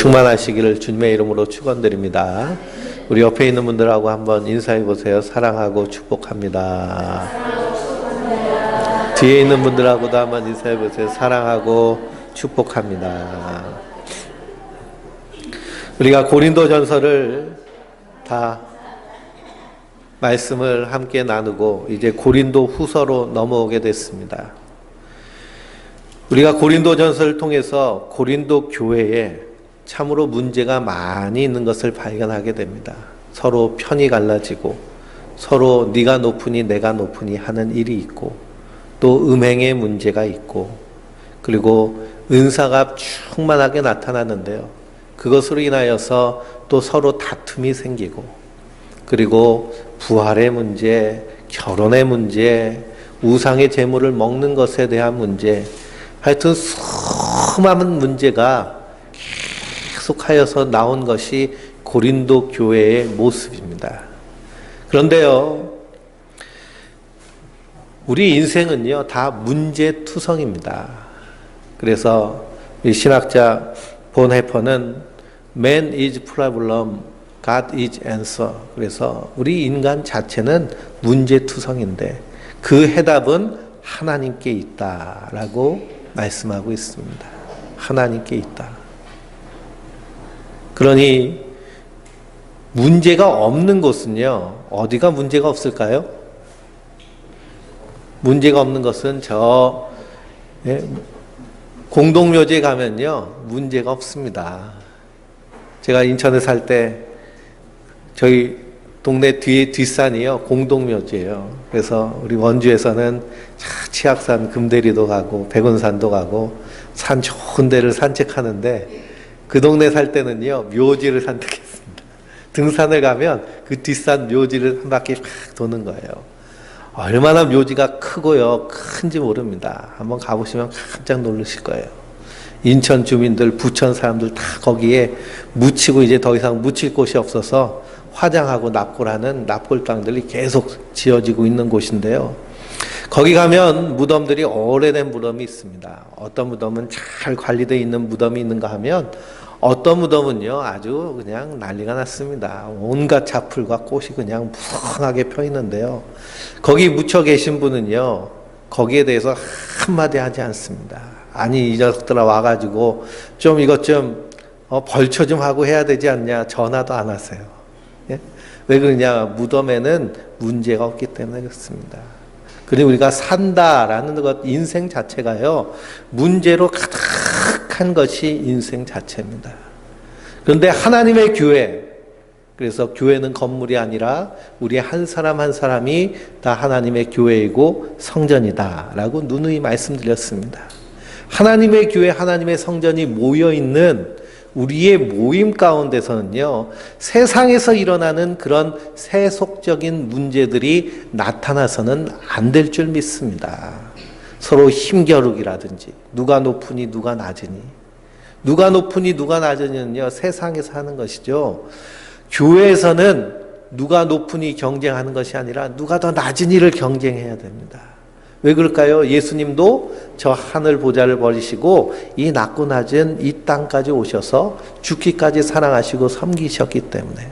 충만하시기를 주님의 이름으로 축원드립니다. 우리 옆에 있는 분들하고 한번 인사해 보세요. 사랑하고 축복합니다. 뒤에 있는 분들하고도 한번 인사해 보세요. 사랑하고 축복합니다. 우리가 고린도전서를 다 말씀을 함께 나누고 이제 고린도 후서로 넘어오게 됐습니다. 우리가 고린도전서를 통해서 고린도 교회에 참으로 문제가 많이 있는 것을 발견하게 됩니다. 서로 편이 갈라지고 서로 네가 높으니 내가 높으니 하는 일이 있고 또 음행의 문제가 있고 그리고 은사가 충만하게 나타나는데요. 그것으로 인하여서 또 서로 다툼이 생기고 그리고 부활의 문제, 결혼의 문제, 우상의 재물을 먹는 것에 대한 문제, 하여튼 수많은 문제가 계속하여서 나온 것이 고린도 교회의 모습입니다. 그런데요, 우리 인생은요 다 문제투성입니다. 그래서 신학자 본 해퍼는 Man is problem, God is answer. 그래서 우리 인간 자체는 문제투성인데 그 해답은 하나님께 있다라고 말씀하고 있습니다. 하나님께 있다. 그러니 문제가 없는 곳은요, 어디가 문제가 없을까요? 문제가 없는 것은 공동묘지에 가면요, 문제가 없습니다. 제가 인천에 살 때 저희 동네 뒤에 뒷산이요, 공동묘지예요. 그래서 우리 원주에서는 치악산 금대리도 가고 백운산도 가고 산 좋은 데를 산책하는데 그 동네 살 때는요, 묘지를 산책했습니다. 등산을 가면 그 뒷산 묘지를 한 바퀴 팍 도는 거예요. 얼마나 묘지가 크고요, 큰지 모릅니다. 한번 가보시면 깜짝 놀라실 거예요. 인천 주민들, 부천 사람들 다 거기에 묻히고 이제 더 이상 묻힐 곳이 없어서 화장하고 납골하는 납골당들이 계속 지어지고 있는 곳인데요. 거기 가면 무덤들이 오래된 무덤이 있습니다. 어떤 무덤은 잘 관리되어 있는 무덤이 있는가 하면 어떤 무덤은요 아주 그냥 난리가 났습니다. 온갖 잡풀과 꽃이 그냥 무성하게 펴 있는데요. 거기 묻혀 계신 분은요 거기에 대해서 한마디 하지 않습니다. 아니 이 녀석들아 와가지고 좀 이것 좀 벌초 좀 하고 해야 되지 않냐, 전화도 안 하세요. 예? 왜 그러냐, 무덤에는 문제가 없기 때문에 그렇습니다. 그리고 우리가 산다라는 것, 인생 자체가요 문제로 가득한 것이 인생 자체입니다. 그런데 하나님의 교회, 그래서 교회는 건물이 아니라 우리 한 사람 한 사람이 다 하나님의 교회이고 성전이다 라고 누누이 말씀드렸습니다. 하나님의 교회, 하나님의 성전이 모여있는 우리의 모임 가운데서는요, 세상에서 일어나는 그런 세속적인 문제들이 나타나서는 안 될 줄 믿습니다. 서로 힘겨루기라든지, 누가 높으니 누가 낮으니, 누가 높으니 누가 낮으니는요, 세상에서 하는 것이죠. 교회에서는 누가 높으니 경쟁하는 것이 아니라 누가 더 낮으니를 경쟁해야 됩니다. 왜 그럴까요? 예수님도 저 하늘 보좌를 버리시고 이 낮고 낮은 이 땅까지 오셔서 죽기까지 사랑하시고 섬기셨기 때문에.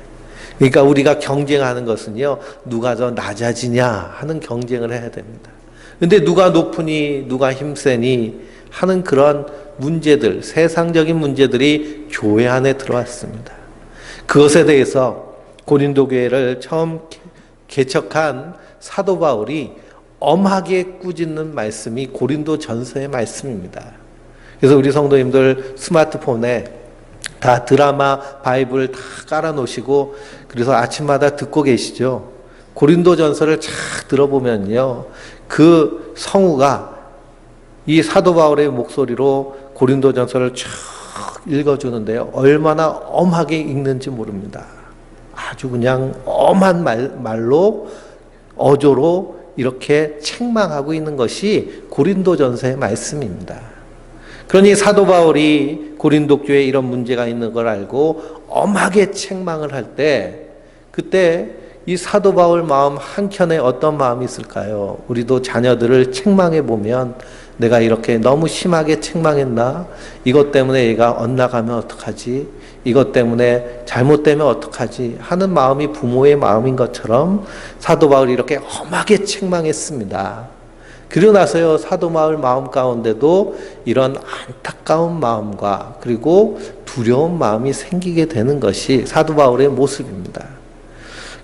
그러니까 우리가 경쟁하는 것은요, 누가 더 낮아지냐 하는 경쟁을 해야 됩니다. 근데 누가 높으니 누가 힘세니 하는 그런 문제들, 세상적인 문제들이 교회 안에 들어왔습니다. 그것에 대해서 고린도 교회를 처음 개척한 사도 바울이 엄하게 꾸짖는 말씀이 고린도 전서의 말씀입니다. 그래서 우리 성도님들 스마트폰에 다 드라마 바이블 다 깔아놓으시고 그래서 아침마다 듣고 계시죠. 고린도 전서를 착 들어보면요, 그 성우가 이 사도 바울의 목소리로 고린도 전서를 쭉 읽어주는데요, 얼마나 엄하게 읽는지 모릅니다. 아주 그냥 엄한 말로 어조로 이렇게 책망하고 있는 것이 고린도전서의 말씀입니다. 그러니 사도 바울이 고린도 교회에 이런 문제가 있는 걸 알고 엄하게 책망을 할 때, 그때 이 사도 바울 마음 한켠에 어떤 마음이 있을까요? 우리도 자녀들을 책망해 보면 내가 이렇게 너무 심하게 책망했나? 이것 때문에 얘가 엇나가면 어떡하지? 이것 때문에 잘못되면 어떡하지? 하는 마음이 부모의 마음인 것처럼 사도 바울이 이렇게 험하게 책망했습니다. 그러고 나서요, 사도 바울 마음 가운데도 이런 안타까운 마음과 그리고 두려운 마음이 생기게 되는 것이 사도 바울의 모습입니다.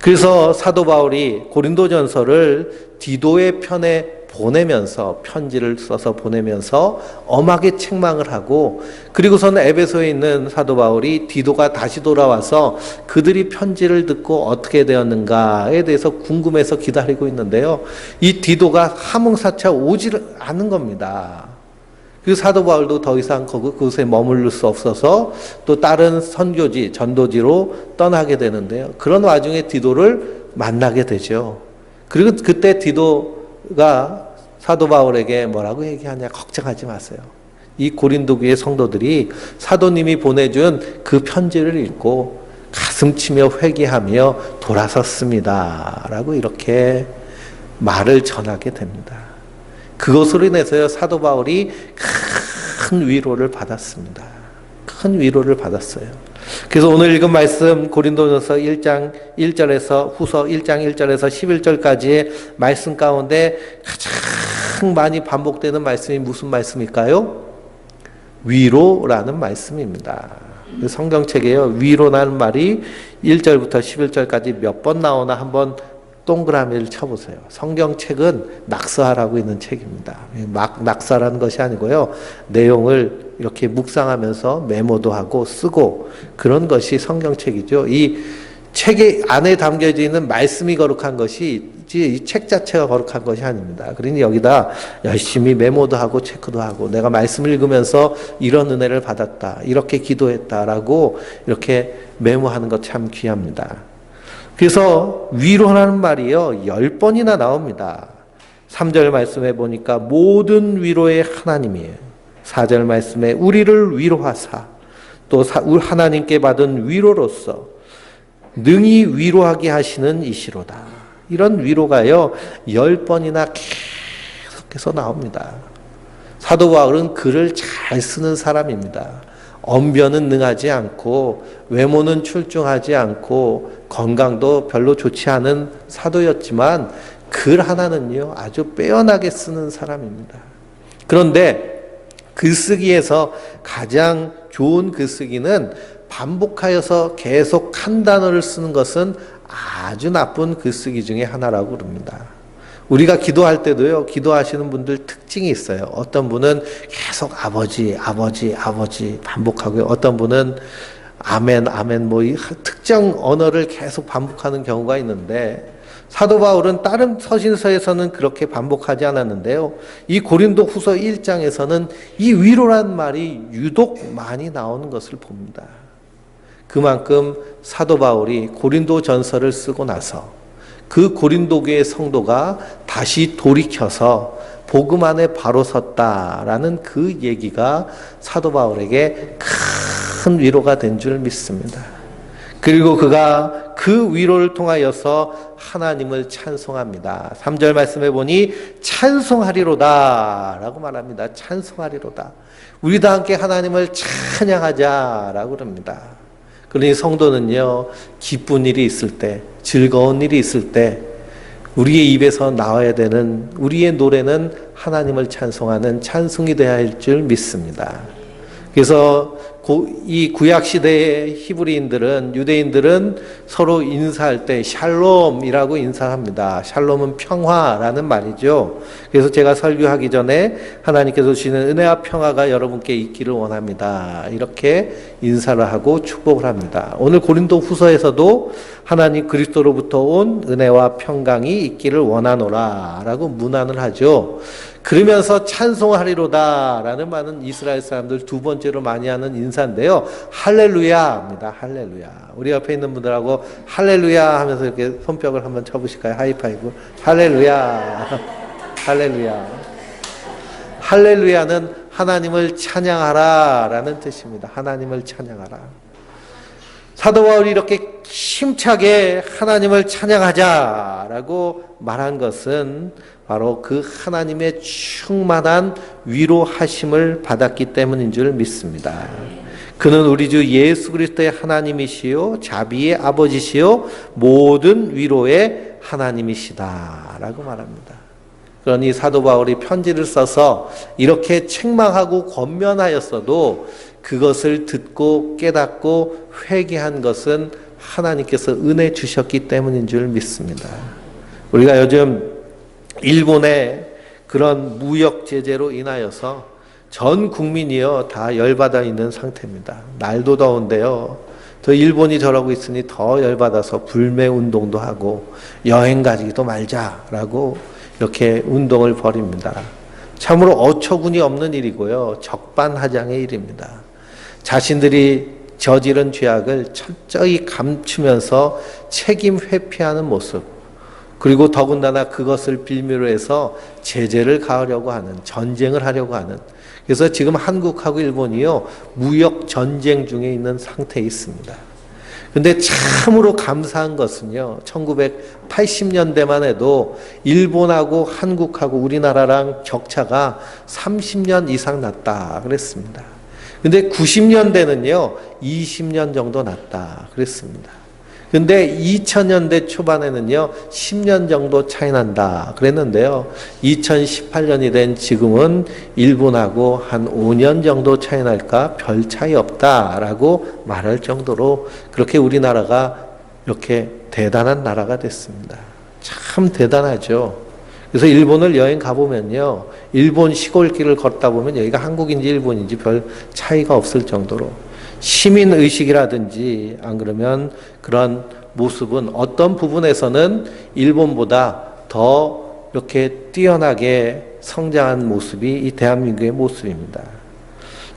그래서 사도 바울이 고린도전서를 디도의 편에 보내면서 편지를 써서 보내면서 엄하게 책망을 하고, 그리고서는 에베소에 있는 사도 바울이 디도가 다시 돌아와서 그들이 편지를 듣고 어떻게 되었는가에 대해서 궁금해서 기다리고 있는데요, 이 디도가 함흥사차 오지를 않은 겁니다. 그 사도 바울도 더 이상 그곳에 머무를 수 없어서 또 다른 선교지, 전도지로 떠나게 되는데요, 그런 와중에 디도를 만나게 되죠. 그리고 그때 디도가 사도 바울에게 뭐라고 얘기하냐? 걱정하지 마세요. 이 고린도 교회 성도들이 사도님이 보내준 그 편지를 읽고 가슴치며 회개하며 돌아섰습니다. 라고 이렇게 말을 전하게 됩니다. 그것으로 인해서요, 사도 바울이 큰 위로를 받았습니다. 큰 위로를 받았어요. 그래서 오늘 읽은 말씀 고린도전서 1장 1절에서 후서 1장 1절에서 11절까지의 말씀 가운데 가장 많이 반복되는 말씀이 무슨 말씀일까요? 위로라는 말씀입니다. 성경책에요, 위로라는 말이 1절부터 11절까지 몇 번 나오나 한번 동그라미를 쳐보세요. 성경책은 낙서하라고 있는 책입니다. 막 낙서라는 것이 아니고요, 내용을 이렇게 묵상하면서 메모도 하고 쓰고 그런 것이 성경책이죠. 이 책의 안에 담겨져 있는 말씀이 거룩한 것이 이 책 자체가 거룩한 것이 아닙니다. 그러니 여기다 열심히 메모도 하고 체크도 하고 내가 말씀을 읽으면서 이런 은혜를 받았다, 이렇게 기도했다라고 이렇게 메모하는 것 참 귀합니다. 그래서 위로라는 말이요, 10번이나 나옵니다. 3절 말씀에 보니까 모든 위로의 하나님이에요. 4절 말씀에 우리를 위로하사, 또 하나님께 받은 위로로서 능히 위로하게 하시는 이시로다. 이런 위로가요 10번이나 계속해서 나옵니다. 사도 바울은 글을 잘 쓰는 사람입니다. 언변은 능하지 않고 외모는 출중하지 않고 건강도 별로 좋지 않은 사도였지만 글 하나는요 아주 빼어나게 쓰는 사람입니다. 그런데 글쓰기에서 가장 좋은 글쓰기는 반복하여서 계속 한 단어를 쓰는 것은 아주 나쁜 글쓰기 중에 하나라고 그럽니다. 우리가 기도할 때도요, 기도하시는 분들 특징이 있어요. 어떤 분은 계속 아버지, 아버지, 아버지 반복하고요. 어떤 분은 아멘, 아멘, 뭐 특정 언어를 계속 반복하는 경우가 있는데, 사도 바울은 다른 서신서에서는 그렇게 반복하지 않았는데요, 이 고린도 후서 1장에서는 이 위로란 말이 유독 많이 나오는 것을 봅니다. 그만큼 사도 바울이 고린도 전서를 쓰고 나서 그 고린도 교회 성도가 다시 돌이켜서 복음 안에 바로 섰다라는 그 얘기가 사도 바울에게 큰 위로가 된 줄 믿습니다. 그리고 그가 그 위로를 통하여서 하나님을 찬송합니다. 3절 말씀해 보니 찬송하리로다 라고 말합니다. 찬송하리로다. 우리 다 함께 하나님을 찬양하자 라고 그럽니다. 그러니 성도는요, 기쁜 일이 있을 때, 즐거운 일이 있을 때 우리의 입에서 나와야 되는 우리의 노래는 하나님을 찬송하는 찬송이 되어야 할 줄 믿습니다. 그래서 이 구약시대의 히브리인들은, 유대인들은 서로 인사할 때 샬롬이라고 인사합니다. 샬롬은 평화라는 말이죠. 그래서 제가 설교하기 전에 하나님께서 주시는 은혜와 평화가 여러분께 있기를 원합니다, 이렇게 인사를 하고 축복을 합니다. 오늘 고린도 후서에서도 하나님 그리스도로부터 온 은혜와 평강이 있기를 원하노라 라고 문안을 하죠. 그러면서 찬송하리로다 라는 말은 이스라엘 사람들 두 번째로 많이 하는 인사인데요, 할렐루야입니다. 할렐루야. 우리 옆에 있는 분들하고 할렐루야 하면서 이렇게 손뼉을 한번 쳐보실까요? 하이파이브. 할렐루야. 할렐루야. 할렐루야는 하나님을 찬양하라 라는 뜻입니다. 하나님을 찬양하라. 사도 바울이 이렇게 힘차게 하나님을 찬양하자라고 말한 것은 바로 그 하나님의 충만한 위로하심을 받았기 때문인 줄 믿습니다. 그는 우리 주 예수 그리스도의 하나님이시요 자비의 아버지시요 모든 위로의 하나님이시다라고 말합니다. 그러니 사도 바울이 편지를 써서 이렇게 책망하고 권면하였어도 그것을 듣고 깨닫고 회개한 것은 하나님께서 은혜 주셨기 때문인 줄 믿습니다. 우리가 요즘 일본의 그런 무역 제재로 인하여서 전 국민이요 다 열받아 있는 상태입니다. 날도 더운데요. 더 일본이 저러고 있으니 더 열받아서 불매 운동도 하고 여행 가지도 말자라고 이렇게 운동을 벌입니다. 참으로 어처구니 없는 일이고요. 적반하장의 일입니다. 자신들이 저지른 죄악을 철저히 감추면서 책임 회피하는 모습, 그리고 더군다나 그것을 빌미로 해서 제재를 가하려고 하는, 전쟁을 하려고 하는, 그래서 지금 한국하고 일본이요 무역 전쟁 중에 있는 상태에 있습니다. 근데 참으로 감사한 것은요 1980년대만 해도 일본하고 한국하고 우리나라랑 격차가 30년 이상 났다 그랬습니다. 근데 90년대는요 20년 정도 났다 그랬습니다. 근데 2000년대 초반에는요 10년 정도 차이 난다 그랬는데요 2018년이 된 지금은 일본하고 한 5년 정도 차이 날까 별 차이 없다라고 말할 정도로 그렇게 우리나라가 이렇게 대단한 나라가 됐습니다. 참 대단하죠. 그래서 일본을 여행 가보면요 일본 시골길을 걷다 보면 여기가 한국인지 일본인지 별 차이가 없을 정도로 시민의식이라든지 안 그러면 그런 모습은 어떤 부분에서는 일본보다 더 이렇게 뛰어나게 성장한 모습이 이 대한민국의 모습입니다.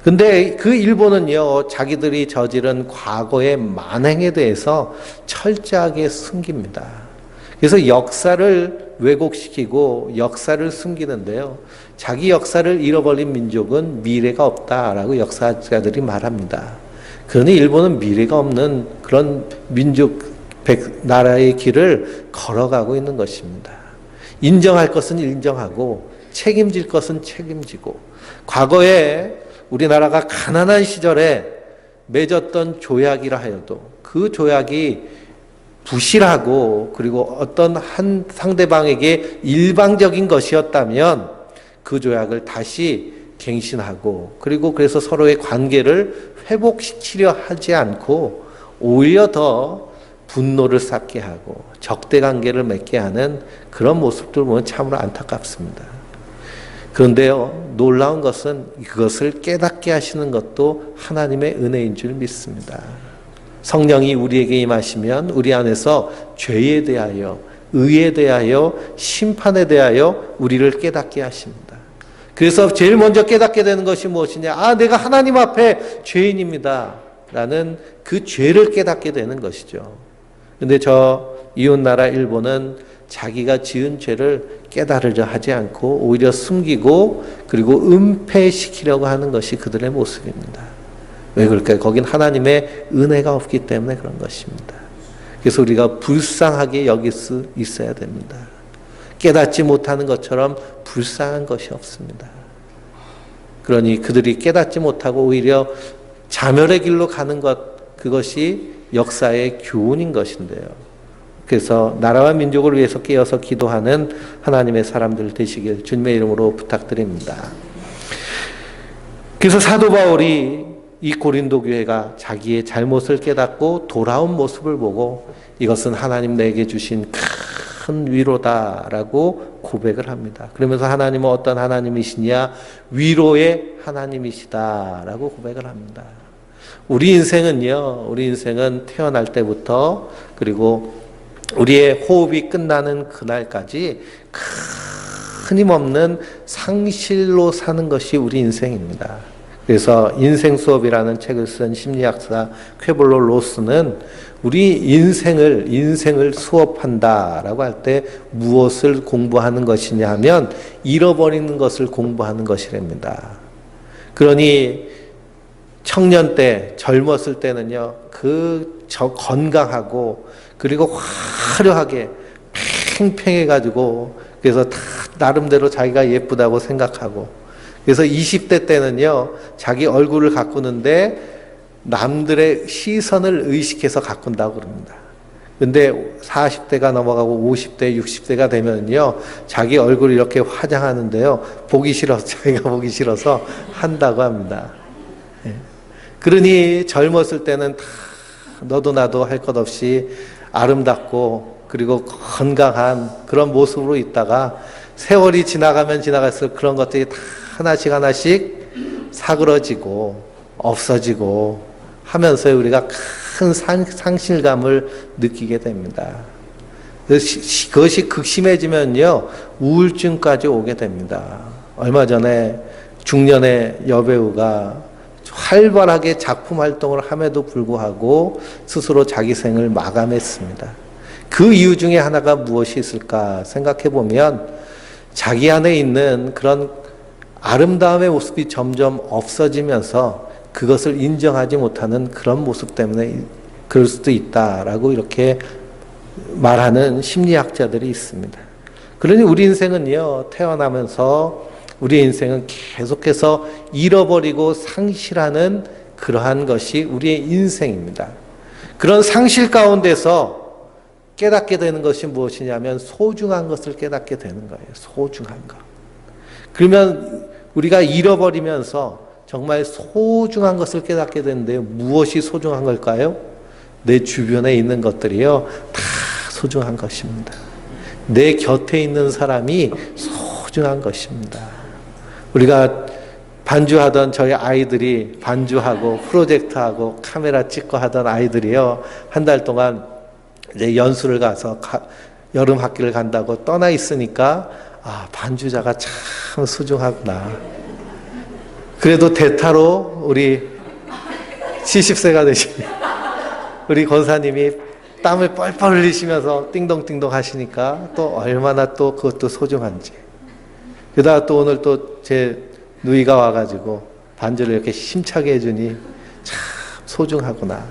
근데 그 일본은요, 자기들이 저지른 과거의 만행에 대해서 철저하게 숨깁니다. 그래서 역사를 왜곡시키고 역사를 숨기는데요. 자기 역사를 잃어버린 민족은 미래가 없다라고 역사가들이 말합니다. 그러니 일본은 미래가 없는 그런 나라의 길을 걸어가고 있는 것입니다. 인정할 것은 인정하고 책임질 것은 책임지고 과거에 우리나라가 가난한 시절에 맺었던 조약이라 하여도 그 조약이 부실하고 그리고 어떤 한 상대방에게 일방적인 것이었다면 그 조약을 다시 갱신하고 그리고 그래서 서로의 관계를 회복시키려 하지 않고 오히려 더 분노를 쌓게 하고 적대관계를 맺게 하는 그런 모습들 보면 참으로 안타깝습니다. 그런데요, 놀라운 것은 그것을 깨닫게 하시는 것도 하나님의 은혜인 줄 믿습니다. 성령이 우리에게 임하시면 우리 안에서 죄에 대하여, 의에 대하여, 심판에 대하여 우리를 깨닫게 하십니다. 그래서 제일 먼저 깨닫게 되는 것이 무엇이냐? 아, 내가 하나님 앞에 죄인입니다. 라는 그 죄를 깨닫게 되는 것이죠. 근데 저 이웃나라 일본은 자기가 지은 죄를 깨달으려 하지 않고 오히려 숨기고 그리고 은폐시키려고 하는 것이 그들의 모습입니다. 왜 그럴까요? 거긴 하나님의 은혜가 없기 때문에 그런 것입니다. 그래서 우리가 불쌍하게 여길 수 있어야 됩니다. 깨닫지 못하는 것처럼 불쌍한 것이 없습니다. 그러니 그들이 깨닫지 못하고 오히려 자멸의 길로 가는 것, 그것이 역사의 교훈인 것인데요. 그래서 나라와 민족을 위해서 깨어서 기도하는 하나님의 사람들 되시길 주님의 이름으로 부탁드립니다. 그래서 사도 바울이 이 고린도 교회가 자기의 잘못을 깨닫고 돌아온 모습을 보고 이것은 하나님 내게 주신 큰 위로다라고 고백을 합니다. 그러면서 하나님은 어떤 하나님이시냐? 위로의 하나님이시다라고 고백을 합니다. 우리 인생은 태어날 때부터 그리고 우리의 호흡이 끝나는 그날까지 끊임없는 상실로 사는 것이 우리 인생입니다. 그래서 인생 수업이라는 책을 쓴 심리학자 쾌볼로 로스는 우리 인생을 수업한다라고 할 때 무엇을 공부하는 것이냐 하면 잃어버리는 것을 공부하는 것이랍니다. 그러니 청년 때, 젊었을 때는요, 건강하고, 그리고 화려하게, 팽팽해가지고, 그래서 다 나름대로 자기가 예쁘다고 생각하고. 그래서 20대 때는요, 자기 얼굴을 가꾸는데 남들의 시선을 의식해서 가꾼다고 그럽니다. 근데 40대가 넘어가고 50대, 60대가 되면요, 자기 얼굴 이렇게 화장하는데요, 보기 싫어서, 자기가 보기 싫어서 한다고 합니다. 예. 그러니 젊었을 때는 다 너도 나도 할 것 없이 아름답고 그리고 건강한 그런 모습으로 있다가 세월이 지나가면 지나갈수록 그런 것들이 다 하나씩 하나씩 사그러지고 없어지고 하면서 우리가 큰 상실감을 느끼게 됩니다. 그것이 극심해지면요, 우울증까지 오게 됩니다. 얼마 전에 중년의 여배우가 활발하게 작품 활동을 함에도 불구하고 스스로 자기 생을 마감했습니다. 그 이유 중에 하나가 무엇이 있을까 생각해 보면 자기 안에 있는 그런 아름다움의 모습이 점점 없어지면서 그것을 인정하지 못하는 그런 모습 때문에 그럴 수도 있다라고 이렇게 말하는 심리학자들이 있습니다. 그러니 우리 인생은요, 태어나면서 우리 인생은 계속해서 잃어버리고 상실하는 그러한 것이 우리의 인생입니다. 그런 상실 가운데서 깨닫게 되는 것이 무엇이냐면 소중한 것을 깨닫게 되는 거예요. 소중한 것. 그러면 우리가 잃어버리면서 정말 소중한 것을 깨닫게 되는데요. 무엇이 소중한 걸까요? 내 주변에 있는 것들이요, 다 소중한 것입니다. 내 곁에 있는 사람이 소중한 것입니다. 우리가 반주하던 저희 아이들이 반주하고 프로젝트하고 카메라 찍고 하던 아이들이요, 한 달 동안 이제 연수를 가서 여름 학기를 간다고 떠나 있으니까 아, 반주자가 참 소중하구나. 그래도 대타로 우리 70세가 되신 우리 권사님이 땀을 뻘뻘 흘리시면서 띵동띵동 하시니까 또 얼마나 또 그것도 소중한지. 게다가 또 오늘 또 제 누이가 와가지고 반주를 이렇게 힘차게 해주니 참 소중하구나.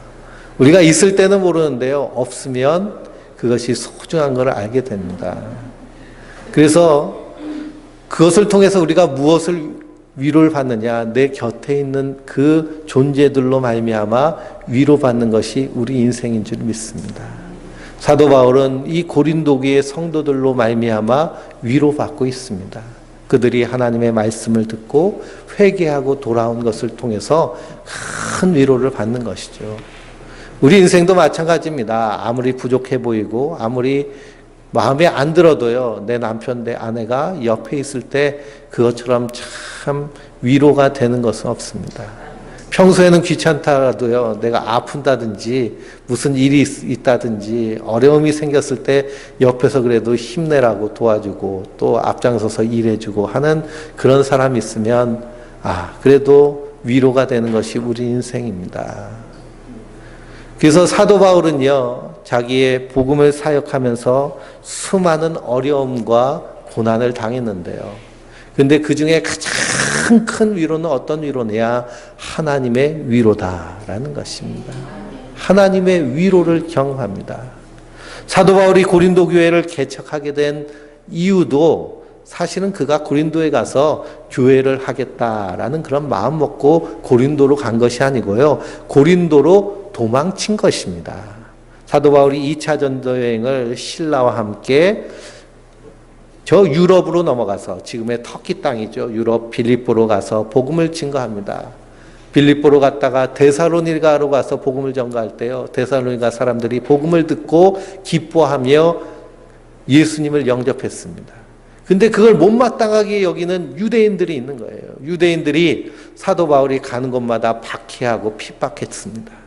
우리가 있을 때는 모르는데요, 없으면 그것이 소중한 걸 알게 됩니다. 그래서 그것을 통해서 우리가 무엇을 위로를 받느냐, 내 곁에 있는 그 존재들로 말미암아 위로받는 것이 우리 인생인 줄 믿습니다. 사도 바울은 이 고린도교의 성도들로 말미암아 위로받고 있습니다. 그들이 하나님의 말씀을 듣고 회개하고 돌아온 것을 통해서 큰 위로를 받는 것이죠. 우리 인생도 마찬가지입니다. 아무리 부족해 보이고 아무리 마음에 안 들어도요, 내 남편, 내 아내가 옆에 있을 때 그것처럼 참 위로가 되는 것은 없습니다. 평소에는 귀찮다라도요, 내가 아픈다든지 무슨 일이 있다든지 어려움이 생겼을 때 옆에서 그래도 힘내라고 도와주고 또 앞장서서 일해주고 하는 그런 사람이 있으면 아, 그래도 위로가 되는 것이 우리 인생입니다. 그래서 사도 바울은요, 자기의 복음을 사역하면서 수많은 어려움과 고난을 당했는데요. 근데 그 중에 가장 큰 위로는 어떤 위로냐? 하나님의 위로다라는 것입니다. 하나님의 위로를 경험합니다. 사도 바울이 고린도 교회를 개척하게 된 이유도 사실은 그가 고린도에 가서 교회를 하겠다라는 그런 마음 먹고 고린도로 간 것이 아니고요, 고린도로 도망친 것입니다. 사도 바울이 2차 전도 여행을 신라와 함께 저 유럽으로 넘어가서, 지금의 터키 땅이죠, 유럽 빌립보로 가서 복음을 증거합니다. 빌립보로 갔다가 데살로니가로 가서 복음을 전가할 때요, 데살로니가 사람들이 복음을 듣고 기뻐하며 예수님을 영접했습니다. 근데 그걸 못마땅하게 여기는 유대인들이 있는 거예요. 유대인들이 사도 바울이 가는 곳마다 박해하고 핍박했습니다.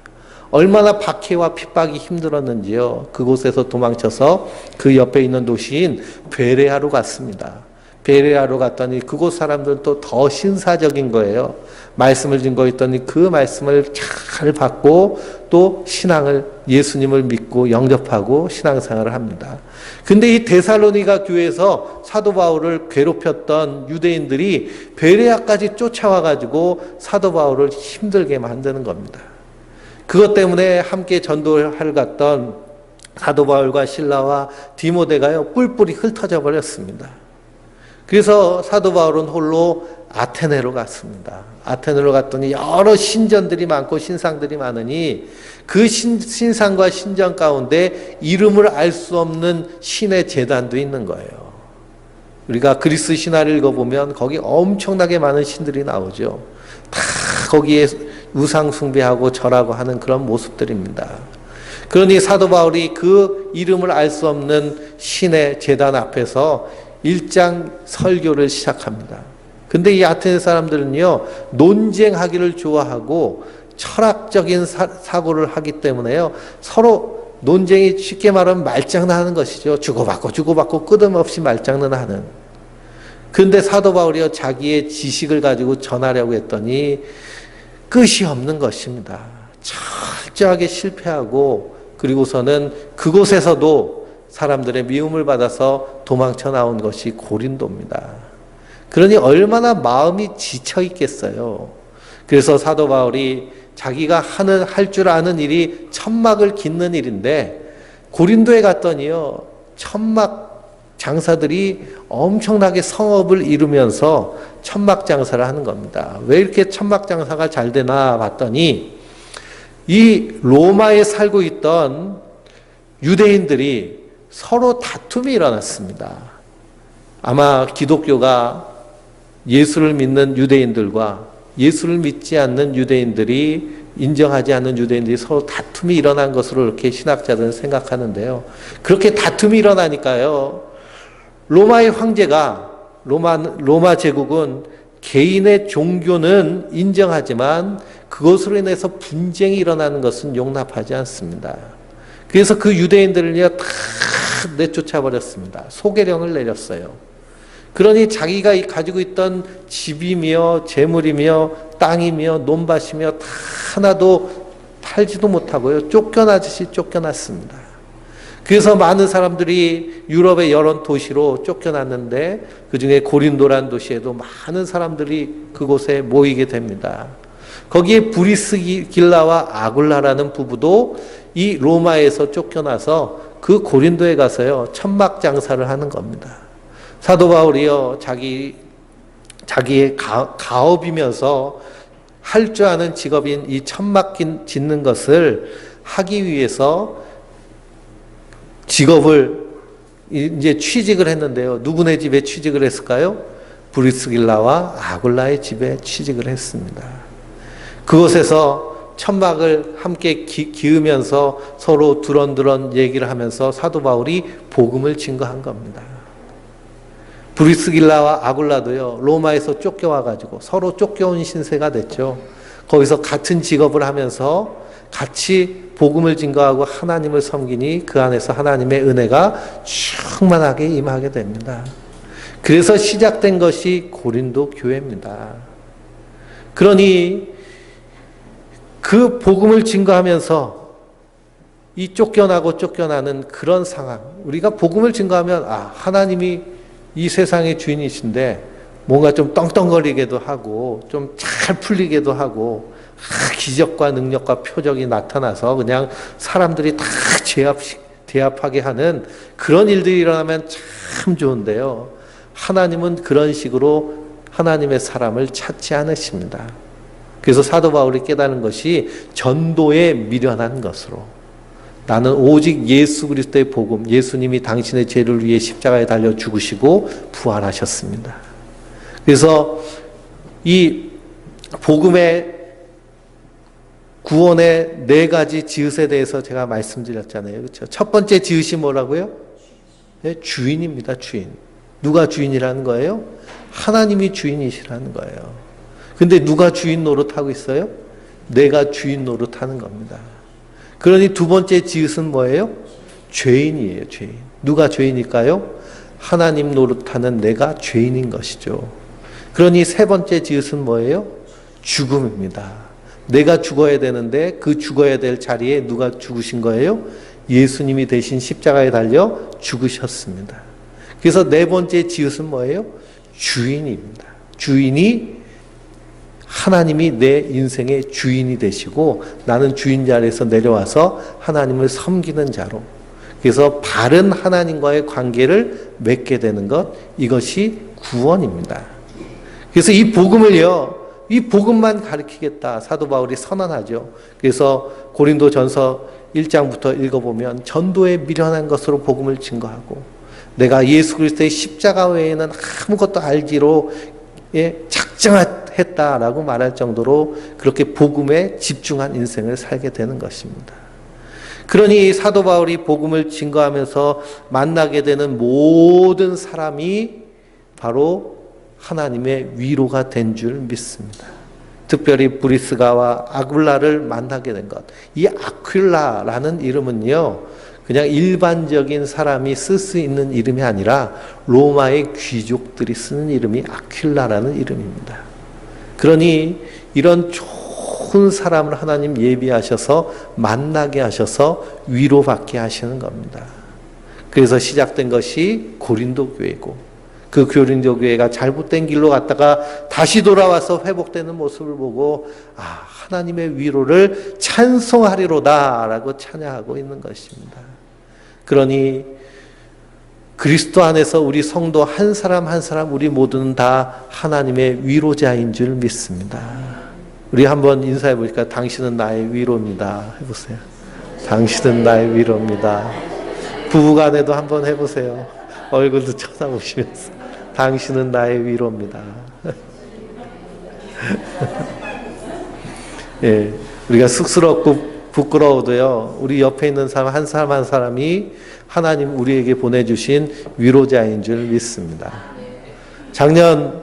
얼마나 박해와 핍박이 힘들었는지요. 그곳에서 도망쳐서 그 옆에 있는 도시인 베레아로 갔습니다. 베레아로 갔더니 그곳 사람들은 또 더 신사적인 거예요. 말씀을 증거했더니 그 말씀을 잘 받고 또 신앙을, 예수님을 믿고 영접하고 신앙생활을 합니다. 근데 이 데살로니가 교회에서 사도 바울을 괴롭혔던 유대인들이 베레아까지 쫓아와가지고 사도 바울을 힘들게 만드는 겁니다. 그것 때문에 함께 전도를 갔던 사도 바울과 실라와 디모데가요, 뿔뿔이 흩어져 버렸습니다. 그래서 사도 바울은 홀로 아테네로 갔습니다. 아테네로 갔더니 여러 신전들이 많고 신상들이 많으니 그 신상과 신전 가운데 이름을 알 수 없는 신의 제단도 있는 거예요. 우리가 그리스 신화를 읽어보면 거기 엄청나게 많은 신들이 나오죠. 다 거기에 우상 숭배하고 절하고 하는 그런 모습들입니다. 그러니 사도 바울이 그 이름을 알 수 없는 신의 제단 앞에서 1장 설교를 시작합니다. 근데 이 아테네 사람들은요, 논쟁하기를 좋아하고 철학적인 사고를 하기 때문에요, 서로 논쟁이 쉽게 말하면 말장난하는 것이죠. 주고받고 끝없이 말장난하는. 근데 사도 바울이요, 자기의 지식을 가지고 전하려고 했더니 끝이 없는 것입니다. 철저하게 실패하고, 그리고서는 그곳에서도 사람들의 미움을 받아서 도망쳐 나온 것이 고린도입니다. 그러니 얼마나 마음이 지쳐 있겠어요. 그래서 사도 바울이 자기가 할 줄 아는 일이 천막을 깃는 일인데, 고린도에 갔더니요, 천막 장사들이 엄청나게 성업을 이루면서 천막 장사를 하는 겁니다. 왜 이렇게 천막 장사가 잘 되나 봤더니, 이 로마에 살고 있던 유대인들이 서로 다툼이 일어났습니다. 아마 기독교가 예수를 믿는 유대인들과 예수를 믿지 않는 유대인들이, 인정하지 않는 유대인들이 서로 다툼이 일어난 것으로 이렇게 신학자들은 생각하는데요. 그렇게 다툼이 일어나니까요, 로마의 황제가, 로마 제국은 개인의 종교는 인정하지만 그것으로 인해서 분쟁이 일어나는 것은 용납하지 않습니다. 그래서 그 유대인들을요, 다 내쫓아 버렸습니다. 소개령을 내렸어요. 그러니 자기가 가지고 있던 집이며 재물이며 땅이며 논밭이며 다 하나도 팔지도 못하고요, 쫓겨나듯이 쫓겨났습니다. 그래서 많은 사람들이 유럽의 여러 도시로 쫓겨났는데, 그중에 고린도라는 도시에도 많은 사람들이 그곳에 모이게 됩니다. 거기에 브리스길라와 아굴라라는 부부도 이 로마에서 쫓겨나서 그 고린도에 가서요, 천막 장사를 하는 겁니다. 사도 바울이요, 자기의 가업이면서 할 줄 아는 직업인 이 천막 짓는 것을 하기 위해서 직업을 이제 취직을 했는데요. 누구네 집에 취직을 했을까요? 브리스길라와 아굴라의 집에 취직을 했습니다. 그곳에서 천막을 함께 기으면서 서로 두런두런 얘기를 하면서 사도 바울이 복음을 증거한 겁니다. 브리스길라와 아굴라도요, 로마에서 쫓겨와가지고 서로 쫓겨온 신세가 됐죠. 거기서 같은 직업을 하면서 같이 복음을 증거하고 하나님을 섬기니 그 안에서 하나님의 은혜가 충만하게 임하게 됩니다. 그래서 시작된 것이 고린도 교회입니다. 그러니 그 복음을 증거하면서 이 쫓겨나는 그런 상황, 우리가 복음을 증거하면 하나님이 이 세상의 주인이신데 뭔가 좀 떵떵거리게도 하고 좀 잘 풀리게도 하고 기적과 능력과 표적이 나타나서 그냥 사람들이 다 제압하게 하는 그런 일들이 일어나면 참 좋은데요, 하나님은 그런 식으로 하나님의 사람을 찾지 않으십니다. 그래서 사도 바울이 깨달은 것이 전도에 미련한 것으로, 나는 오직 예수 그리스도의 복음, 예수님이 당신의 죄를 위해 십자가에 달려 죽으시고 부활하셨습니다. 그래서 이 복음의 구원의 4가지 지읒에 대해서 제가 말씀드렸잖아요. 그렇죠? 첫 번째 지읒이 뭐라고요? 네, 주인입니다. 주인. 누가 주인이라는 거예요? 하나님이 주인이시라는 거예요. 근데 누가 주인 노릇하고 있어요? 내가 주인 노릇하는 겁니다. 그러니 두 번째 지읒은 뭐예요? 죄인이에요. 죄인. 누가 죄인일까요? 하나님 노릇하는 내가 죄인인 것이죠. 그러니 세 번째 지읒은 뭐예요? 죽음입니다. 내가 죽어야 되는데 그 죽어야 될 자리에 누가 죽으신 거예요? 예수님이 대신 십자가에 달려 죽으셨습니다. 그래서 네 번째 지읒은 뭐예요? 주인입니다. 주인이, 하나님이 내 인생의 주인이 되시고 나는 주인 자리에서 내려와서 하나님을 섬기는 자로, 그래서 바른 하나님과의 관계를 맺게 되는 것, 이것이 구원입니다. 그래서 이 복음을요, 이 복음만 가르치겠다. 사도 바울이 선언하죠. 그래서 고린도전서 1장부터 읽어보면 전도에 미련한 것으로 복음을 증거하고 내가 예수 그리스도의 십자가 외에는 아무것도 알기로 작정했다라고 말할 정도로 그렇게 복음에 집중한 인생을 살게 되는 것입니다. 그러니 사도 바울이 복음을 증거하면서 만나게 되는 모든 사람이 바로 하나님의 위로가 된 줄 믿습니다. 특별히 브리스가와 아굴라를 만나게 된 것. 이 아퀴라라는 이름은요, 그냥 일반적인 사람이 쓸 수 있는 이름이 아니라 로마의 귀족들이 쓰는 이름이 아퀴라라는 이름입니다. 그러니 이런 좋은 사람을 하나님 예비하셔서 만나게 하셔서 위로받게 하시는 겁니다. 그래서 시작된 것이 고린도 교회고, 그 고린도 교회가 잘못된 길로 갔다가 다시 돌아와서 회복되는 모습을 보고 하나님의 위로를 찬송하리로다라고 찬양하고 있는 것입니다. 그러니 그리스도 안에서 우리 성도 한 사람 한 사람 우리 모두는 다 하나님의 위로자인 줄 믿습니다. 우리 한번 인사해 보니까 당신은 나의 위로입니다 해보세요. 당신은 나의 위로입니다. 부부간에도 한번 해보세요. 얼굴도 쳐다보시면서 당신은 나의 위로입니다. 예, 우리가 쑥스럽고 부끄러워도요, 우리 옆에 있는 사람 한 사람 한 사람이 하나님 우리에게 보내주신 위로자인 줄 믿습니다. 작년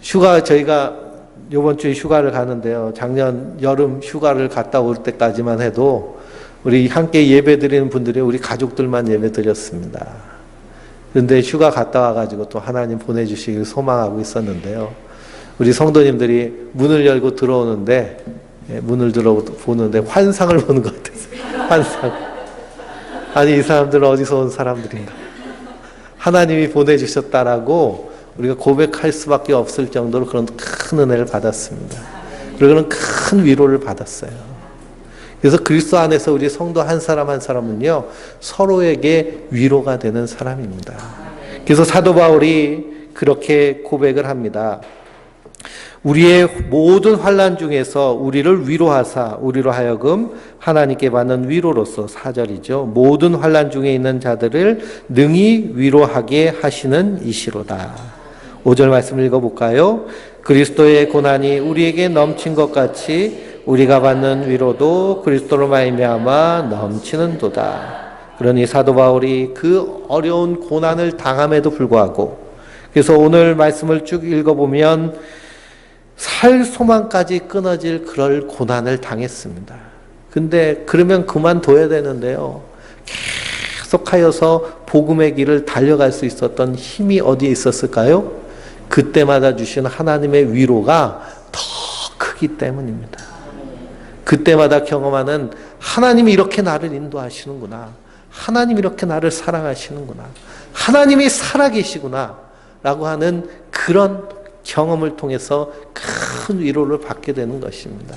휴가, 저희가 이번 주에 휴가를 가는데요, 작년 여름 휴가를 갔다 올 때까지만 해도 우리 함께 예배 드리는 분들이 우리 가족들만 예배 드렸습니다. 그런데 휴가 갔다 와가지고 또 하나님 보내주시길 소망하고 있었는데요, 우리 성도님들이 문을 열고 들어오는데, 문을 들어보는데 환상을 보는 것 같았어요. 환상. 아니, 이 사람들은 어디서 온 사람들인가? 하나님이 보내주셨다라고 우리가 고백할 수밖에 없을 정도로 그런 큰 은혜를 받았습니다. 그리고 그런 큰 위로를 받았어요. 그래서 그리스도 안에서 우리 성도 한 사람 한 사람은요, 서로에게 위로가 되는 사람입니다. 그래서 사도 바울이 그렇게 고백을 합니다. 우리의 모든 환난 중에서 우리를 위로하사 우리로 하여금 하나님께 받는 위로로서, 4절이죠. 모든 환난 중에 있는 자들을 능히 위로하게 하시는 이시로다. 5절 말씀 읽어볼까요? 그리스도의 고난이 우리에게 넘친 것 같이 우리가 받는 위로도 그리스도로 말미암아 넘치는도다. 그러니 사도 바울이 그 어려운 고난을 당함에도 불구하고, 그래서 오늘 말씀을 쭉 읽어보면 살 소망까지 끊어질 그럴 고난을 당했습니다. 근데 그러면 그만둬야 되는데요, 계속하여서 복음의 길을 달려갈 수 있었던 힘이 어디에 있었을까요? 그때마다 주신 하나님의 위로가 더 크기 때문입니다. 그때마다 경험하는 하나님이 이렇게 나를 인도하시는구나, 하나님이 이렇게 나를 사랑하시는구나, 하나님이 살아계시구나 라고 하는 그런 경험을 통해서 큰 위로를 받게 되는 것입니다.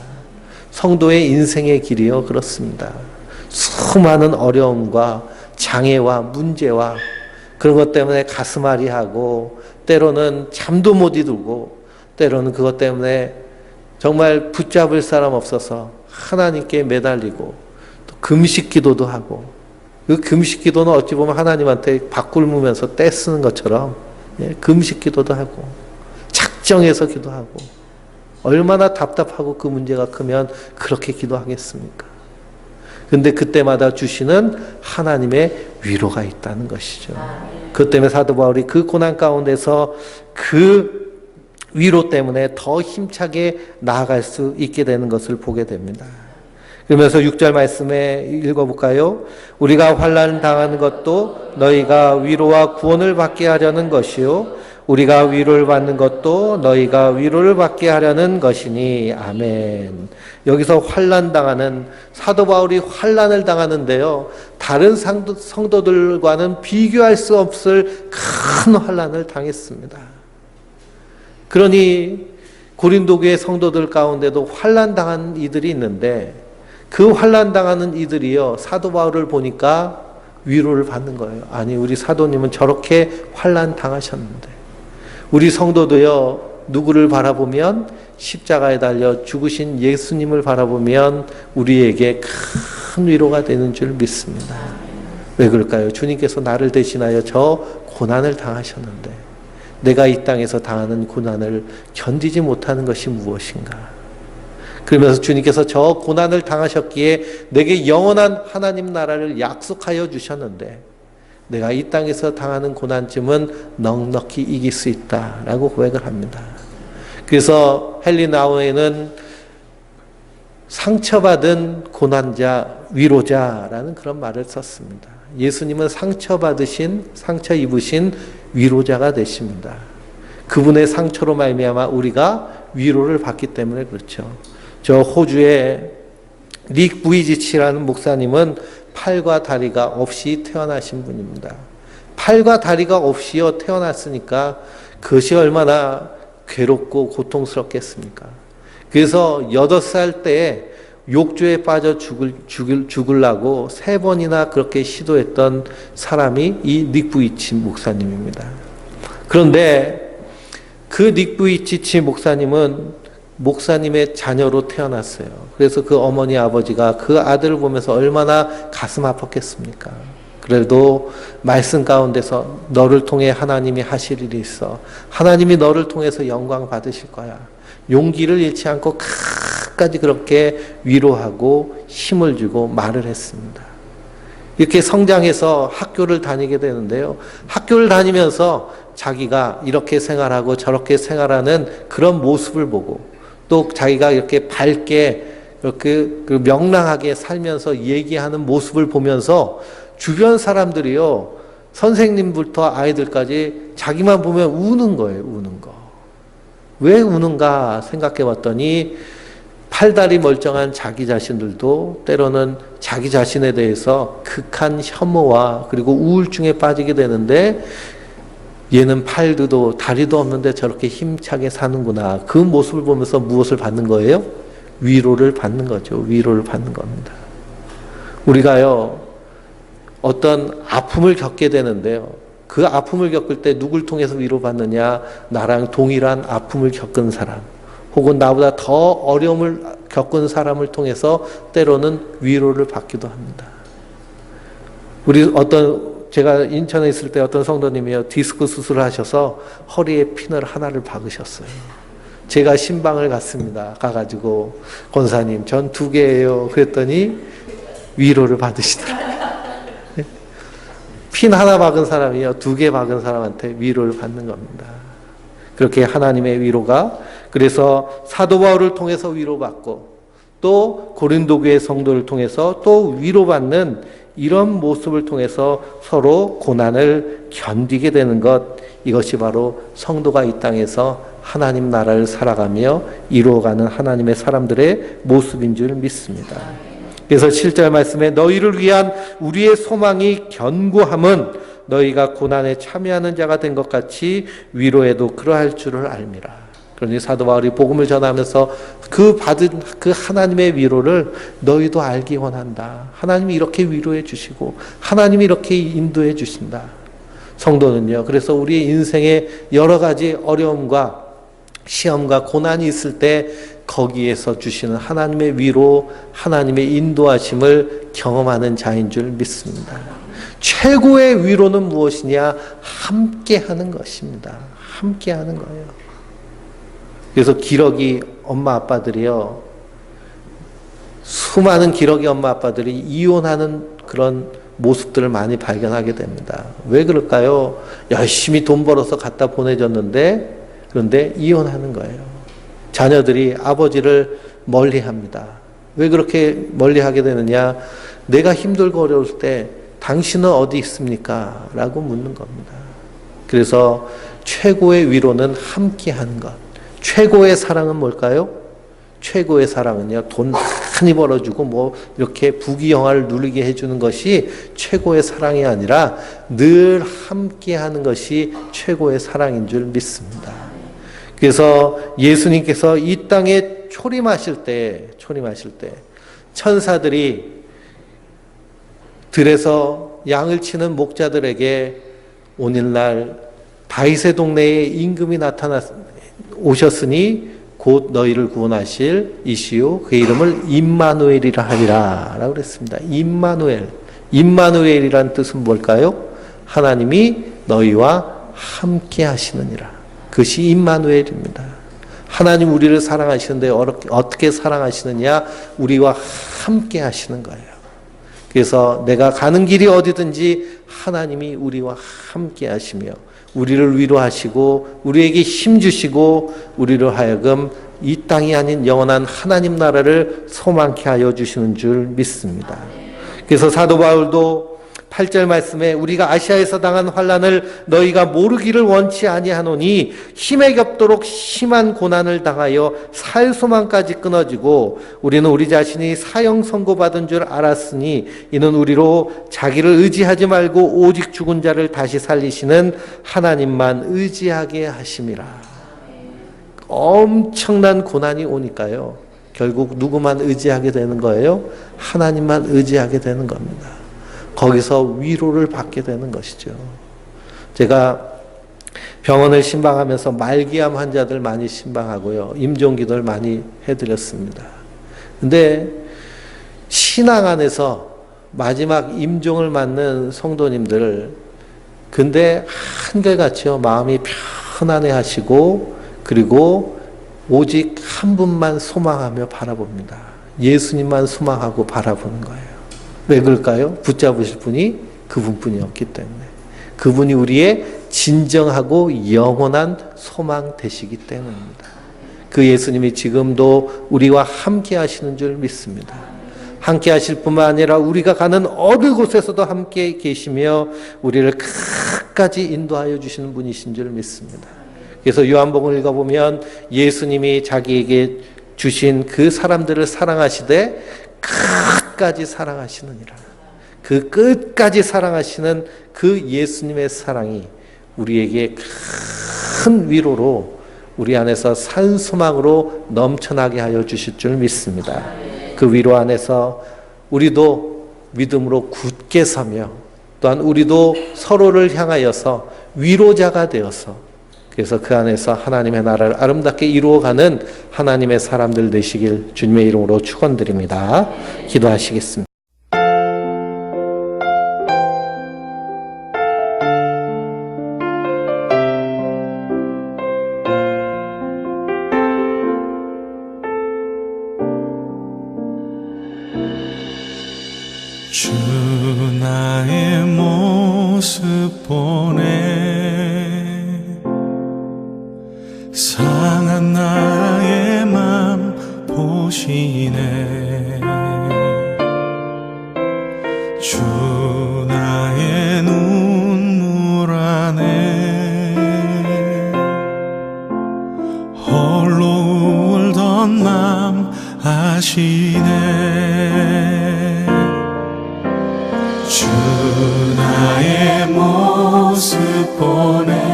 성도의 인생의 길이요, 그렇습니다. 수많은 어려움과 장애와 문제와 그런 것 때문에 가슴앓이하고, 때로는 잠도 못 이루고, 때로는 그것 때문에 정말 붙잡을 사람 없어서 하나님께 매달리고, 또 금식 기도도 하고, 그 금식 기도는 어찌 보면 하나님한테 밥굶으면서 떼쓰는 것처럼 금식 기도도 하고 작정해서 기도하고, 얼마나 답답하고 그 문제가 크면 그렇게 기도하겠습니까? 근데 그때마다 주시는 하나님의 위로가 있다는 것이죠. 그것 때문에 사도 바울이 그 고난 가운데서 그 위로 때문에 더 힘차게 나아갈 수 있게 되는 것을 보게 됩니다. 그러면서 6절 말씀에 읽어볼까요? 우리가 환난을 당하는 것도 너희가 위로와 구원을 받게 하려는 것이요, 우리가 위로를 받는 것도 너희가 위로를 받게 하려는 것이니. 아멘. 여기서 환난 당하는, 사도 바울이 환난을 당하는데요, 다른 성도들과는 비교할 수 없을 큰 환난을 당했습니다. 그러니 고린도 교회 성도들 가운데도 환난 당한 이들이 있는데, 그 환난 당하는 이들이요, 사도 바울을 보니까 위로를 받는 거예요. 아니, 우리 사도님은 저렇게 환난 당하셨는데, 우리 성도도요, 누구를 바라보면 십자가에 달려 죽으신 예수님을 바라보면 우리에게 큰 위로가 되는 줄 믿습니다. 왜 그럴까요? 주님께서 나를 대신하여 저 고난을 당하셨는데 내가 이 땅에서 당하는 고난을 견디지 못하는 것이 무엇인가? 그러면서 주님께서 저 고난을 당하셨기에 내게 영원한 하나님 나라를 약속하여 주셨는데 내가 이 땅에서 당하는 고난쯤은 넉넉히 이길 수 있다라고 고백을 합니다. 그래서 헨리 나우에는 상처받은 고난자, 위로자라는 그런 말을 썼습니다. 예수님은 상처 입으신 위로자가 되십니다. 그분의 상처로 말미암아 우리가 위로를 받기 때문에 그렇죠. 저 호주의 닉 부이지치라는 목사님은 팔과 다리가 없이 태어나신 분입니다. 팔과 다리가 없이요 태어났으니까 그것이 얼마나 괴롭고 고통스럽겠습니까? 그래서 8살 때 욕조에 빠져 죽으려고 3번이나 그렇게 시도했던 사람이 이 닉 부이치 목사님입니다. 그런데 그 닉 부이치 목사님은 목사님의 자녀로 태어났어요. 그래서 그 어머니 아버지가 그 아들을 보면서 얼마나 가슴 아팠겠습니까? 그래도 말씀 가운데서 너를 통해 하나님이 하실 일이 있어. 하나님이 너를 통해서 영광 받으실 거야. 용기를 잃지 않고 끝까지 그렇게 위로하고 힘을 주고 말을 했습니다. 이렇게 성장해서 학교를 다니게 되는데요. 학교를 다니면서 자기가 이렇게 생활하고 저렇게 생활하는 그런 모습을 보고 또 자기가 이렇게 밝게 이렇게 명랑하게 살면서 얘기하는 모습을 보면서 주변 사람들이요, 선생님부터 아이들까지 자기만 보면 우는 거예요, 우는 거. 왜 우는가 생각해 봤더니 팔다리 멀쩡한 자기 자신들도 때로는 자기 자신에 대해서 극한 혐오와 그리고 우울증에 빠지게 되는데 얘는 팔도 다리도 없는데 저렇게 힘차게 사는구나. 그 모습을 보면서 무엇을 받는 거예요? 위로를 받는 거죠. 위로를 받는 겁니다. 우리가요, 어떤 아픔을 겪게 되는데요. 그 아픔을 겪을 때 누굴 통해서 위로받느냐? 나랑 동일한 아픔을 겪은 사람, 혹은 나보다 더 어려움을 겪은 사람을 통해서 때로는 위로를 받기도 합니다. 제가 인천에 있을 때 어떤 성도님이요, 디스크 수술을 하셔서 허리에 핀을 하나를 박으셨어요. 제가 신방을 갔습니다. 가가지고, 권사님, 전 2개예요. 그랬더니 위로를 받으시더라고요. 핀 하나 박은 사람이요, 2개 박은 사람한테 위로를 받는 겁니다. 그렇게 하나님의 위로가, 그래서 사도 바울을 통해서 위로받고, 또 고린도 교회 성도를 통해서 또 위로받는 이런 모습을 통해서 서로 고난을 견디게 되는 것, 이것이 바로 성도가 이 땅에서 하나님 나라를 살아가며 이루어가는 하나님의 사람들의 모습인 줄 믿습니다. 그래서 7절 말씀에 너희를 위한 우리의 소망이 견고함은 너희가 고난에 참여하는 자가 된 것 같이 위로에도 그러할 줄을 알미라. 그러니 사도 바울이 복음을 전하면서 그 받은 그 하나님의 위로를 너희도 알기 원한다. 하나님이 이렇게 위로해 주시고 하나님이 이렇게 인도해 주신다. 성도는요, 그래서 우리의 인생에 여러 가지 어려움과 시험과 고난이 있을 때 거기에서 주시는 하나님의 위로, 하나님의 인도하심을 경험하는 자인 줄 믿습니다. 최고의 위로는 무엇이냐? 함께 하는 것입니다. 함께 하는 거예요. 그래서 기러기 엄마 아빠들이요, 수많은 기러기 엄마 아빠들이 이혼하는 그런 모습들을 많이 발견하게 됩니다. 왜 그럴까요? 열심히 돈 벌어서 갖다 보내줬는데, 그런데 이혼하는 거예요. 자녀들이 아버지를 멀리합니다. 왜 그렇게 멀리하게 되느냐? 내가 힘들고 어려울 때 당신은 어디 있습니까? 라고 묻는 겁니다. 그래서 최고의 위로는 함께 하는 것. 최고의 사랑은 뭘까요? 최고의 사랑은요, 돈 많이 벌어주고 뭐 이렇게 부귀영화를 누리게 해주는 것이 최고의 사랑이 아니라 늘 함께 하는 것이 최고의 사랑인 줄 믿습니다. 그래서 예수님께서 이 땅에 초림하실 때 천사들이 들에서 양을 치는 목자들에게 오늘날 다윗의 동네에 임금이 오셨으니 곧 너희를 구원하실 이시요 그 이름을 임마누엘이라 하리라 라고 그랬습니다. 임마누엘이란 뜻은 뭘까요? 하나님이 너희와 함께 하시느니라. 그것이 임마누엘입니다. 하나님 우리를 사랑하시는데 어떻게 사랑하시느냐? 우리와 함께 하시는 거예요. 그래서 내가 가는 길이 어디든지 하나님이 우리와 함께 하시며 우리를 위로하시고 우리에게 힘주시고 우리로 하여금 이 땅이 아닌 영원한 하나님 나라를 소망케 하여 주시는 줄 믿습니다. 그래서 사도 바울도 8절 말씀에 우리가 아시아에서 당한 환난을 너희가 모르기를 원치 아니하노니 힘에 겹도록 심한 고난을 당하여 살 소망까지 끊어지고 우리는 우리 자신이 사형 선고받은 줄 알았으니 이는 우리로 자기를 의지하지 말고 오직 죽은 자를 다시 살리시는 하나님만 의지하게 하심이라. 엄청난 고난이 오니까요. 결국 누구만 의지하게 되는 거예요? 하나님만 의지하게 되는 겁니다. 거기서 위로를 받게 되는 것이죠. 제가 병원을 신방하면서 말기암 환자들 많이 신방하고요. 임종기도를 많이 해드렸습니다. 근데 신앙 안에서 마지막 임종을 맞는 성도님들, 근데 한결같이요. 마음이 편안해 하시고 그리고 오직 한 분만 소망하며 바라봅니다. 예수님만 소망하고 바라보는 거예요. 왜 그럴까요? 붙잡으실 분이 그분뿐이 없기 때문에. 그분이 우리의 진정하고 영원한 소망 되시기 때문입니다. 그 예수님이 지금도 우리와 함께 하시는 줄 믿습니다. 함께 하실 뿐만 아니라 우리가 가는 어느 곳에서도 함께 계시며 우리를 끝까지 인도하여 주시는 분이신 줄 믿습니다. 그래서 요한복음 읽어보면 예수님이 자기에게 주신 그 사람들을 사랑하시되 끝까지 사랑하시느니라. 그 끝까지 사랑하시는 그 예수님의 사랑이 우리에게 큰 위로로 우리 안에서 산 소망으로 넘쳐나게 하여 주실 줄 믿습니다. 그 위로 안에서 우리도 믿음으로 굳게 서며 또한 우리도 서로를 향하여서 위로자가 되어서 그래서 그 안에서 하나님의 나라를 아름답게 이루어가는 하나님의 사람들 되시길 주님의 이름으로 축원드립니다. 기도하시겠습니다. 주 나의 모습 보네 상한 나의 맘 보시네 주 나의 눈물 안에 홀로 울던 맘 아시네 주 나의 모습 보네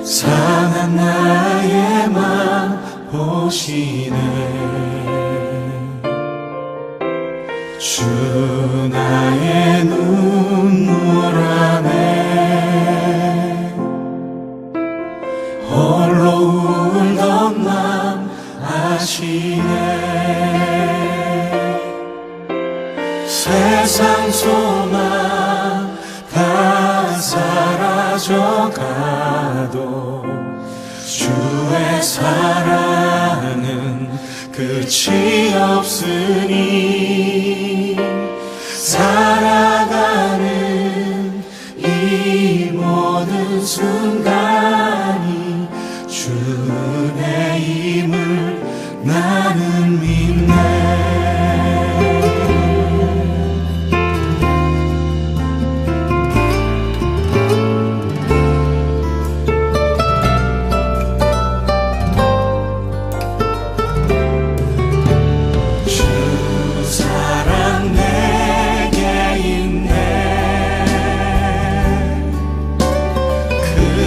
상한 나의 맘 보시네 주 나의 눈물 안에 홀로 울던 맘 아시네 세상 소망 다 사라져가도 주의 사랑은 끝이 없으니 살아가는 이 모든 순간이 주의 힘을 나는 믿네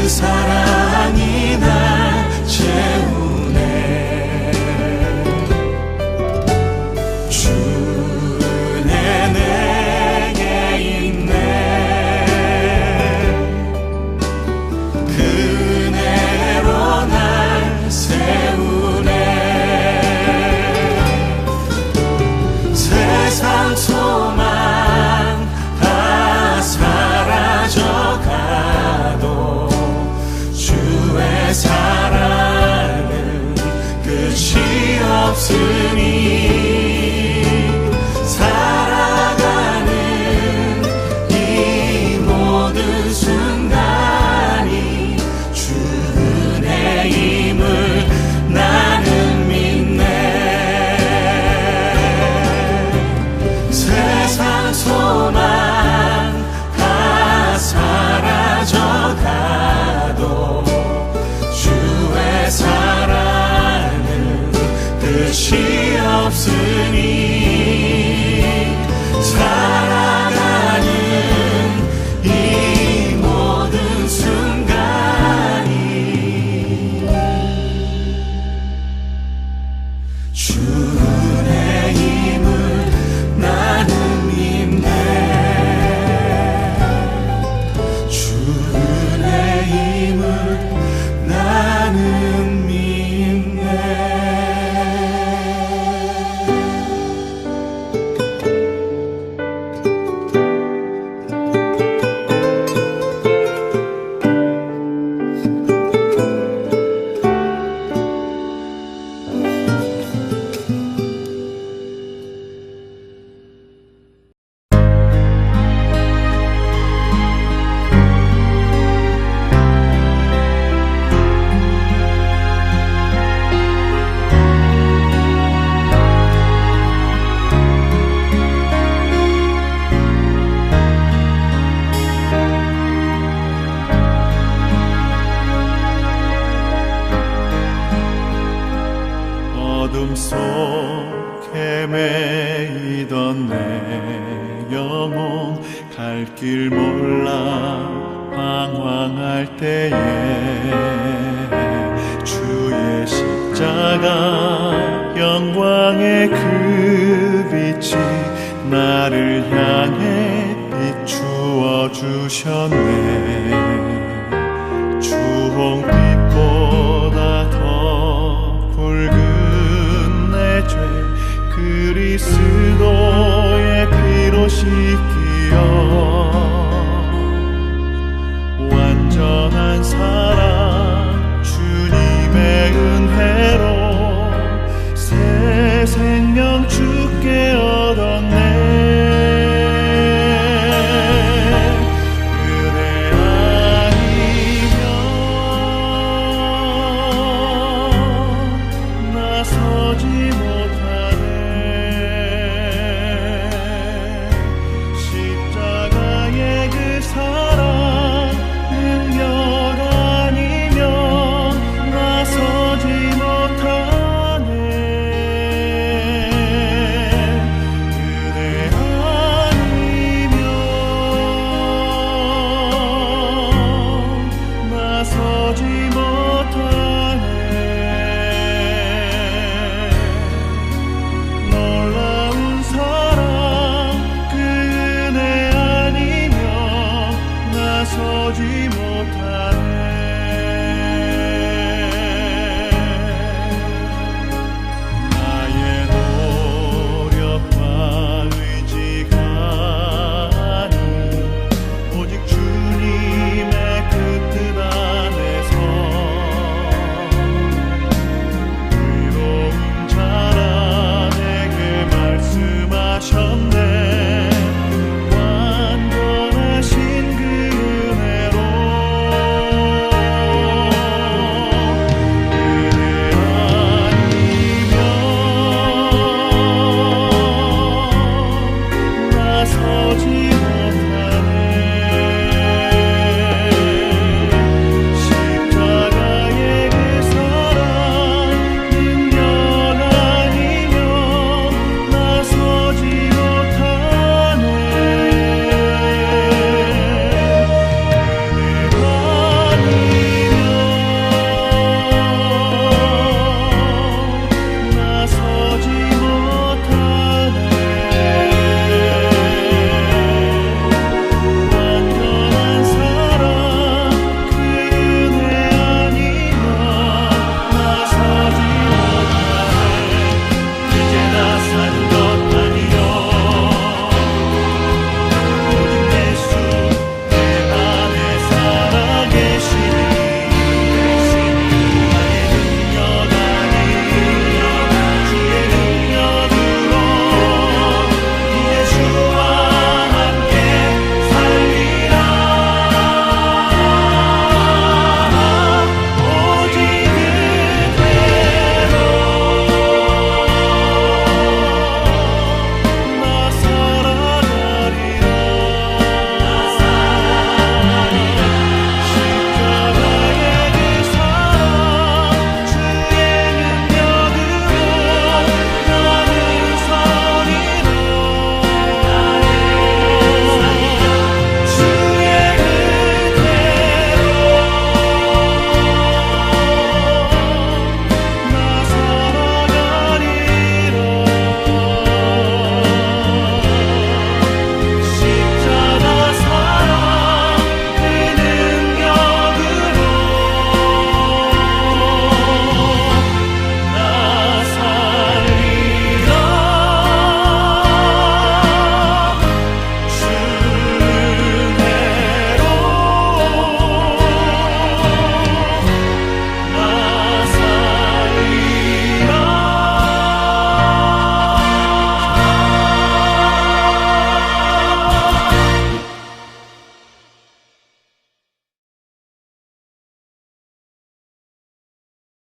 사랑이 날 채우네 주는 내게 있네 헤매이던 내 영혼 갈 길 몰라 방황할 때에 주의 십자가 영광의 그 빛이 나를 향해 비추어 주셨네. 주홍빛보다 더 붉은 내 죄 그리스도의 피로 씻기어